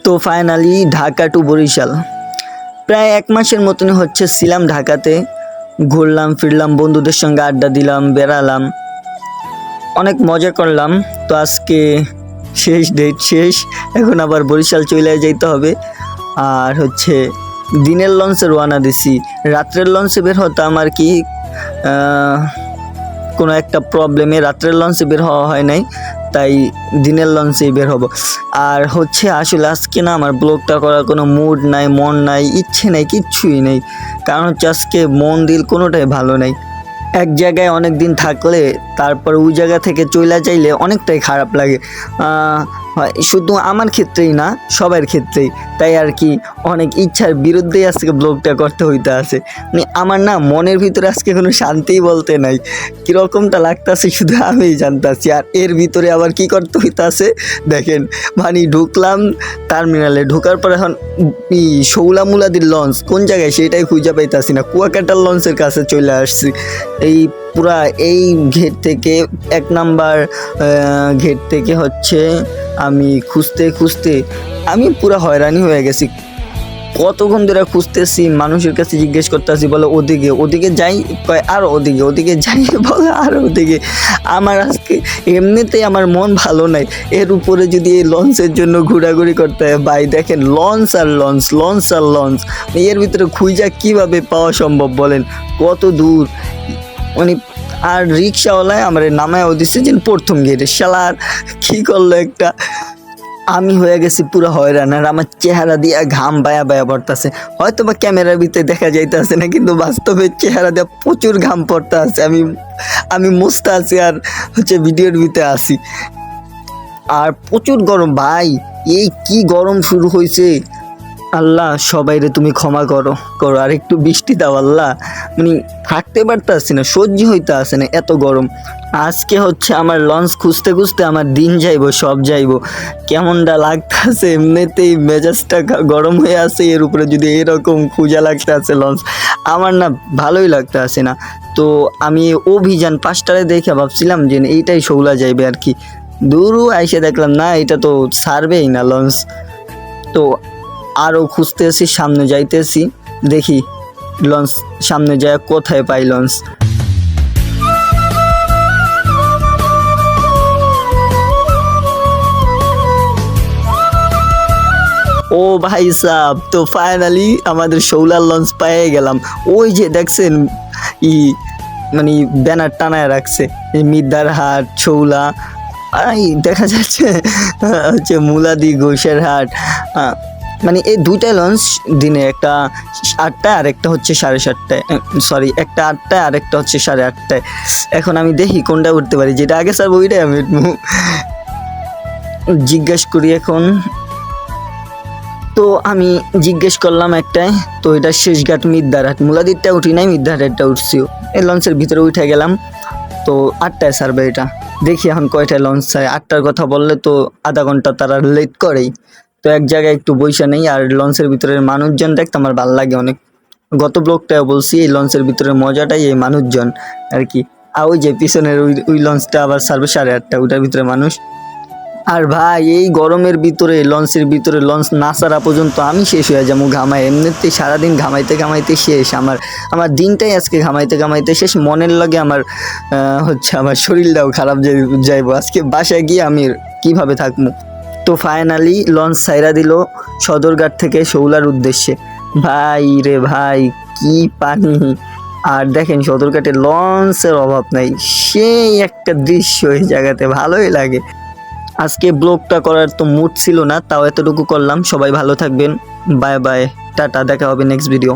তো finally Dhaka two Barishal প্রায় 1 মাসের মতনই হচ্ছে ছিলাম ঢাকাতে। ঘুরলাম ফিরলাম, বন্ধুদের সঙ্গে আড্ডা দিলাম, বেড়ালাম, অনেক মজা করলাম। তো আজকে শেষ ডেট, শেষ। এখন আবার বরিশাল চলে যেতে হবে। আর হচ্ছে দিনের লঞ্চে রওনা দিছি, রাত্রের লঞ্চে বের হতাম আর কি। কোনো একটা প্রবলেমে রাত্রের লঞ্চে বের হওয়া হয় নাই, তাই দিনের লঞ্চেই বের হব। আর হচ্ছে আসলে আজকে না আমার ব্লগটা করার কোনো মুড নাই, মন নাই, ইচ্ছে নাই, কিচ্ছুই নেই। কারণ হচ্ছে আজকে মন দিল কোনোটাই ভালো নাই। এক জায়গায় অনেক দিন থাকলে তারপর ওই জায়গা থেকে চলে যাইলে অনেকটাই খারাপ লাগে। শুধু আমার ক্ষেত্রেই না, সবার ক্ষেত্রেই। তাই আর কি অনেক ইচ্ছার বিরুদ্ধেই আজকে ব্লগটা করতে হইতে আছে। মানে আমার না মনের ভিতরে আজকে কোনো শান্তিই বলতে নাই। কীরকমটা লাগতেছে শুধু আমিই জানতাছি। আর এর ভিতরে আবার কি করতে হইতেছে দেখেন। মানে ঢুকলাম টার্মিনালে, ঢোকার পর এখন শৌলা মুলাদির লঞ্চ কোন জায়গায় সেটাই খুঁজে পাইতাছি না। কুয়াকাটার লঞ্চের কাছে চলে আসছি। এই পুরা এই ঘেট থেকে 1 নাম্বার ঘেট থেকে হচ্ছে আমি খুঁজতে খুঁজতে আমি পুরা হয়রানি হয়ে গেছি। কতক্ষণ ধরে খুঁজতেছি, মানুষের কাছে জিজ্ঞেস করতেছি, বলে ওদিকে ওদিকে যাই, কয় আরও ওদিকে ওদিকে যাই, বলে আরও ওদিকে। আমার আজকে এমনিতেই আমার মন ভালো নাই, এর উপরে যদি এই লঞ্চের জন্য ঘোরাঘুরি করতে হয়। ভাই দেখেন লঞ্চ আর লঞ্চ, লঞ্চ আর লঞ্চ, এর ভিতরে খুঁজা কীভাবে পাওয়া সম্ভব বলেন? কত দূর মানে। আর রিক্সাওয়ালায় আমার নামায়ও দিচ্ছে যে প্রথম গেটে। শালার কী করলো একটা, আমি হয়ে গেছি পুরো হয়রান। আর আমার চেহারা দিয়ে ঘাম বায়া বায়া পড়তেছে। হয়তো বা ক্যামেরার ভিতরে দেখা যাইতেছে না, কিন্তু বাস্তবে চেহারা দিয়ে প্রচুর ঘাম পড়তে আছে। আমি মুছতে আছি আর হচ্ছে ভিডিওর ভিতরে আসি। আর প্রচুর গরম ভাই, এই কি গরম শুরু হয়েছে। আল্লাহ সবাইরে তুমি ক্ষমা করো। আর একটু বৃষ্টি দাও আল্লাহ। মানে থাকতে পারতেছি না, সহ্য হইতে আসে না, এত গরম। আজকে হচ্ছে আমার লঞ্চ খুঁজতে খুঁজতে আমার দিন যাইবো, সব যাইবো। কেমনটা লাগতেছে, এমনিতেই মেজাজটা গরম হয়ে আছে, এর উপরে যদি এরকম খুঁজা লাগতে আছে লঞ্চ, আমার না ভালোই লাগতে আসে না। তো আমি অভিযান 5টারে দেখে ভাবছিলাম যে এইটাই শৌলা যাইবে আর কি। দূরও আইসে দেখলাম না, এটা তো ছাড়বেই না লঞ্চ। তো আরও খুঁজতেছি, সামনে যাইতেছি, দেখি লঞ্চ সামনে যায় কোথায় পাই লঞ্চ। ও ভাই সাহ, তো ফাইনালি আমাদের শৌলার লঞ্চ পেয়ে গেলাম। ওই যে দেখছেন মানে ব্যানার টানায় রাখছে মির্দারহাট শৌলা, দেখা যাচ্ছে হচ্ছে মুলাদি গোসেরহাট। মানে এই দুইটা লঞ্চ দিনে, একটা 8টায় আর একটা হচ্ছে 7:30টায়, সরি একটা 8টায় আর একটা হচ্ছে 8:30টায়। এখন আমি দেখি কোনটা উঠতে পারি, যেটা আগে স্যার ওইটাই আমি জিজ্ঞেস করি এখন। তো আমি জিজ্ঞেস করলাম একটাই, তো এটা শেষঘাট মির্দারহাট, মুলাদিরটা উঠি নাই, মির্দারহাটটা উঠছিও। এই লঞ্চের ভিতরে উঠে গেলাম। তো 8টায় ছাড়বে এটা, দেখি এখন কয়টায় লঞ্চ ছাড়ে। 8টার কথা বললে তো আধা ঘন্টা তারা লেট করেই। তো এক জায়গায় একটু বইসা নেই। আর লঞ্চের ভিতরের মানুষজন দেখতে আমার ভালো লাগে অনেক। গত ব্লগটাও বলছি, এই লঞ্চের ভিতরের মজাটাই এই মানুষজন আর কি। আর ওই যে পিছনের ওই লঞ্চটা আবার ছাড়বে 8:30, ওইটার ভিতরে মানুষ। আর ভাই এই গরমের ভিতরে লঞ্চের ভিতরে লঞ্চ না ছাড়া পর্যন্ত আমি শেষ হয়ে যাবো ঘামায়। এমনিতেই সারাদিন ঘামাইতে ঘামাইতে শেষ। আমার দিনটাই আজকে ঘামাইতে ঘামাইতে শেষ। মনের লাগে আমার হচ্ছে আমার শরীরটাও খারাপ যাইব আজকে। বাসায় গিয়ে আমি কিভাবে থাকবো। তো ফাইনালি লঞ্চ ছাইরা দিল সদরঘাট থেকে শৌলার উদ্দেশ্যে। ভাই রে ভাই, কি পানি। আর দেখেন সদরঘাটে লঞ্চের অভাব নাই, সেই একটা দৃশ্য এই জায়গাতে, ভালোই লাগে। আজকে ব্লগটা করার তো মুড ছিল না, তাও এতটুকু করলাম। সবাই ভালো থাকবেন, বাই বাই, টাটা, দেখা হবে নেক্সট ভিডিও।